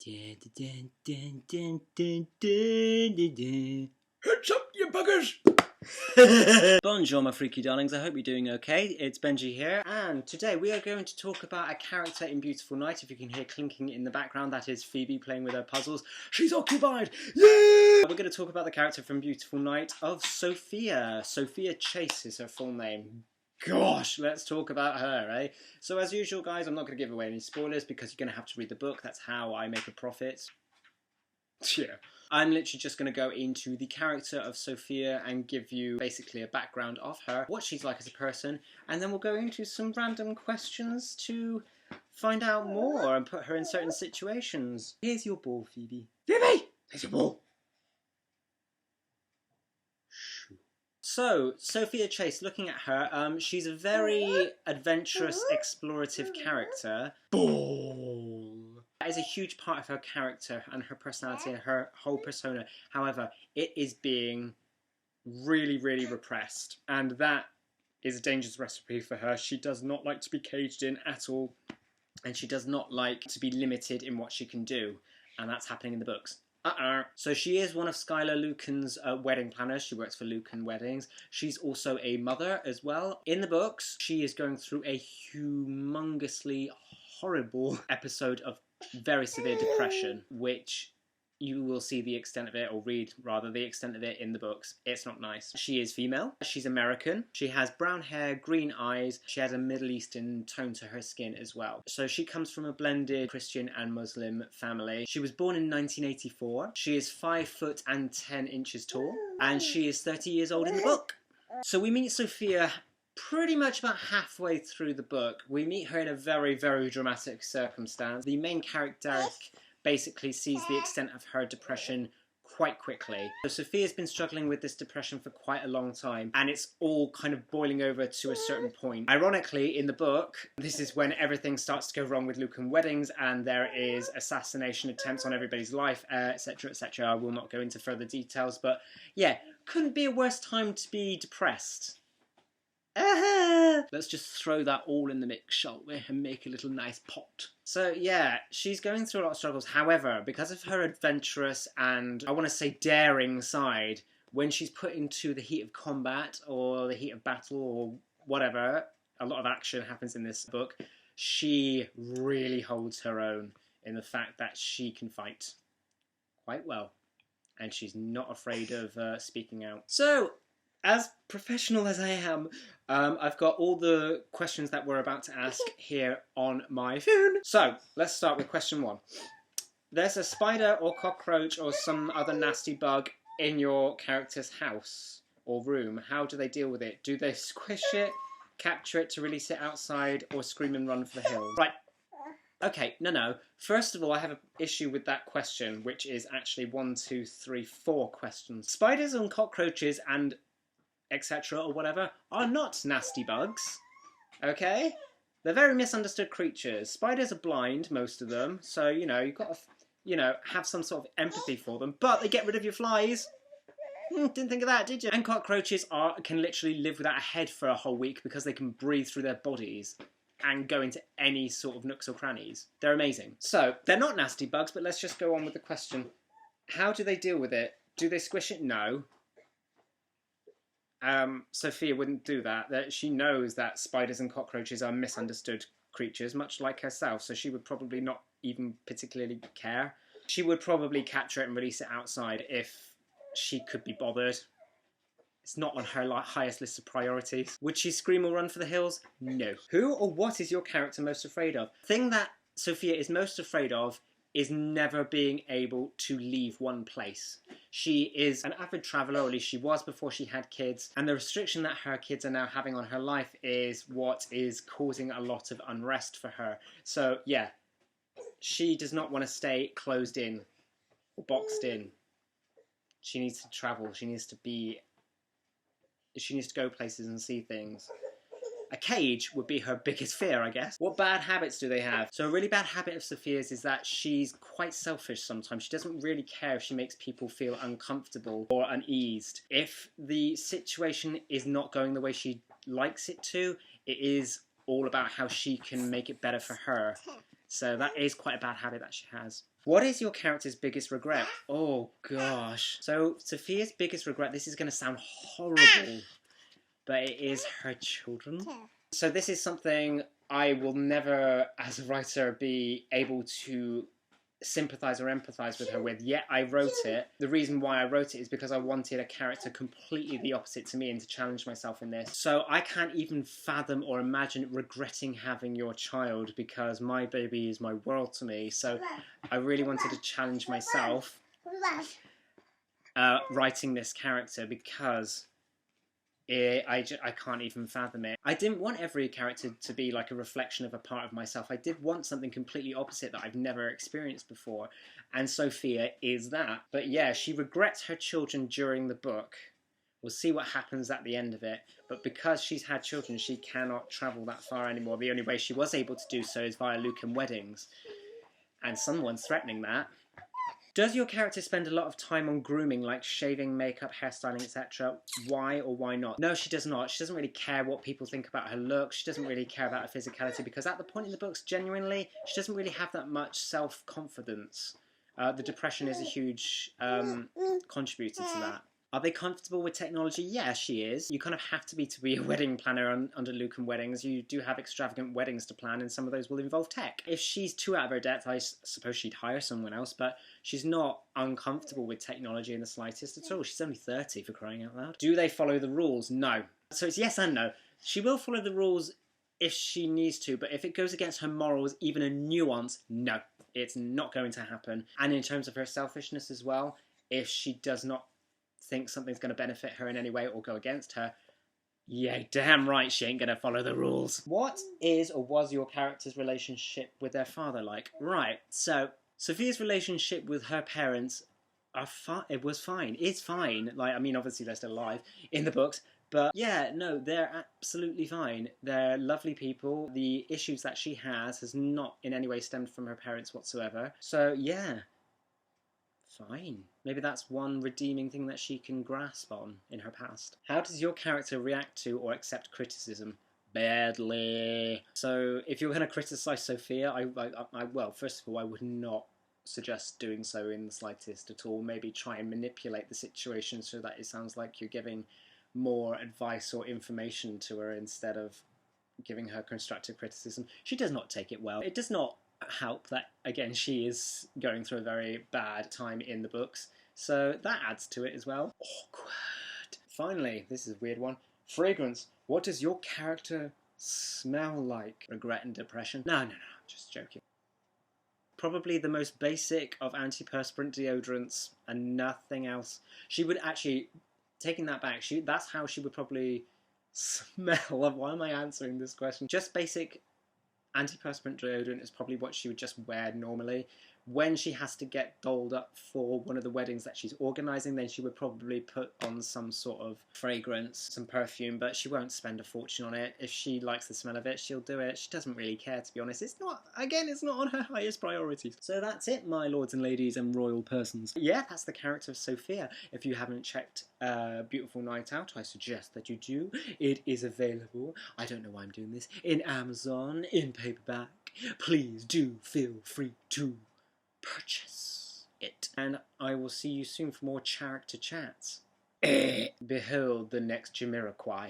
Heads up, you buggers! Bonjour, my freaky darlings. I hope you're doing okay. It's Benji here, and today we are going to talk about a character in Beautiful Night. If you can hear clinking in the background, that is Phoebe playing with her puzzles. She's occupied! Yeah! We're going to talk about the character from Beautiful Night of Sophia. Sophia Chase is her full name. Gosh, let's talk about her, eh? So as usual, guys, I'm not going to give away any spoilers because you're going to have to read the book. That's how I make a profit. Yeah. I'm literally just going to go into the character of Sophia and give you basically a background of her, what she's like as a person, and then we'll go into some random questions to find out more and put her in certain situations. Here's your ball, Phoebe. Phoebe! There's your ball. So, Sophia Chase, looking at her, she's a very adventurous, explorative character. Ball. That is a huge part of her character and her personality and her whole persona. However, it is being really, really repressed. And that is a dangerous recipe for her. She does not like to be caged in at all. And she does not like to be limited in what she can do. And that's happening in the books. So she is one of Skylar Lucan's wedding planners. She works for Lucan Weddings. She's also a mother as well. In the books, she is going through a humongously horrible episode of very severe depression, which you will see the extent of it, or read rather the extent of it in the books. It's not nice. She is female. She's American. She has brown hair, green eyes. She has a Middle Eastern tone to her skin as well. So she comes from a blended Christian and Muslim family. She was born in 1984. She is 5 foot and 10 inches tall, and she is 30 years old in the book. So we meet Sophia pretty much about halfway through the book. We meet her in a very, very dramatic circumstance. The main character basically sees the extent of her depression quite quickly. So Sophia's been struggling with this depression for quite a long time, and it's all kind of boiling over to a certain point. Ironically, in the book, this is when everything starts to go wrong with Lucan Weddings, and there is assassination attempts on everybody's life, etc, etc. I will not go into further details, but yeah, couldn't be a worse time to be depressed. Let's just throw that all in the mix, shall we, and make a little nice pot. So yeah, she's going through a lot of struggles. However, because of her adventurous and, I want to say, daring side, when she's put into the heat of combat or the heat of battle or whatever, a lot of action happens in this book, she really holds her own in the fact that she can fight quite well. And she's not afraid of speaking out. So, as professional as I am, I've got all the questions that we're about to ask here on my phone. So, let's start with question 1. There's a spider or cockroach or some other nasty bug in your character's house or room. How do they deal with it? Do they squish it, capture it to release it outside, or scream and run for the hills? Right. Okay, no. First of all, I have an issue with that question, which is actually 1, 2, 3, 4 questions. Spiders and cockroaches and etc. or whatever are not nasty bugs, okay? They're very misunderstood creatures. Spiders are blind, most of them, so, you know, you've got to, you know, have some sort of empathy for them, but they get rid of your flies. Didn't think of that, did you? And cockroaches can literally live without a head for a whole week because they can breathe through their bodies and go into any sort of nooks or crannies. They're amazing. So, they're not nasty bugs, but let's just go on with the question. How do they deal with it? Do they squish it? No. Sophia wouldn't do that. She knows that spiders and cockroaches are misunderstood creatures, much like herself, so she would probably not even particularly care. She would probably capture it and release it outside if she could be bothered. It's not on her highest list of priorities. Would she scream or run for the hills? No. Who or what is your character most afraid of? The thing that Sophia is most afraid of is never being able to leave one place. She is an avid traveller, or at least she was before she had kids, and the restriction that her kids are now having on her life is what is causing a lot of unrest for her. So, yeah, she does not want to stay closed in or boxed in. She needs to travel. She needs to go places and see things. A cage would be her biggest fear, I guess. What bad habits do they have? So a really bad habit of Sophia's is that she's quite selfish sometimes. She doesn't really care if she makes people feel uncomfortable or uneased. If the situation is not going the way she likes it to, it is all about how she can make it better for her. So that is quite a bad habit that she has. What is your character's biggest regret? Oh gosh. So Sophia's biggest regret, this is going to sound horrible, but it is her children. So this is something I will never, as a writer, be able to sympathise or empathise with her with, yet I wrote it. The reason why I wrote it is because I wanted a character completely the opposite to me and to challenge myself in this. So I can't even fathom or imagine regretting having your child, because my baby is my world to me. So I really wanted to challenge myself writing this character, because I can't even fathom it. I didn't want every character to be like a reflection of a part of myself. I did want something completely opposite that I've never experienced before. And Sophia is that. But yeah, she regrets her children during the book. We'll see what happens at the end of it. But because she's had children, she cannot travel that far anymore. The only way she was able to do so is via Lucan weddings. And someone's threatening that. Does your character spend a lot of time on grooming, like shaving, makeup, hairstyling, etc.? Why or why not? No, she does not. She doesn't really care what people think about her look. She doesn't really care about her physicality, because at the point in the books, genuinely, she doesn't really have that much self-confidence. The depression is a huge contributor to that. Are they comfortable with technology? Yeah, she is. You kind of have to be a wedding planner under Lucan weddings. You do have extravagant weddings to plan, and some of those will involve tech. If she's too out of her depth, I suppose she'd hire someone else, but she's not uncomfortable with technology in the slightest at all. She's only 30, for crying out loud. Do they follow the rules? No. So it's yes and no. She will follow the rules if she needs to, but if it goes against her morals, even a nuance, no. It's not going to happen. And in terms of her selfishness as well, if she does not think something's going to benefit her in any way or go against her, yeah, damn right she ain't going to follow the rules. What is or was your character's relationship with their father like? Right, so Sophia's relationship with her parents was fine. It's fine. Like, I mean, obviously they're still alive in the books, but yeah, no, they're absolutely fine. They're lovely people. The issues that she has not in any way stemmed from her parents whatsoever. So yeah, fine. Maybe that's one redeeming thing that she can grasp on in her past. How does your character react to or accept criticism? Badly. So if you're going to criticise Sophia, well, first of all, I would not suggest doing so in the slightest at all. Maybe try and manipulate the situation so that it sounds like you're giving more advice or information to her instead of giving her constructive criticism. She does not take it well. It does not help that, again, she is going through a very bad time in the books, so that adds to it as well. Awkward. Finally, this is a weird one. Fragrance. What does your character smell like? Regret and depression? No, I'm just joking. Probably the most basic of antiperspirant deodorants and nothing else. She would actually, taking that back, that's how she would probably smell. Why am I answering this question? Just basic antiperspirant deodorant is probably what she would just wear normally. When she has to get dolled up for one of the weddings that she's organising, then she would probably put on some sort of fragrance, some perfume, but she won't spend a fortune on it. If she likes the smell of it, she'll do it. She doesn't really care, to be honest. It's not on her highest priorities. So that's it, my lords and ladies and royal persons. Yeah, that's the character of Sophia. If you haven't checked Beautiful Night Out, I suggest that you do. It is available, I don't know why I'm doing this, in Amazon, in paperback. Please do feel free to purchase it. And I will see you soon for more character chats. Behold the next Jamiroquai.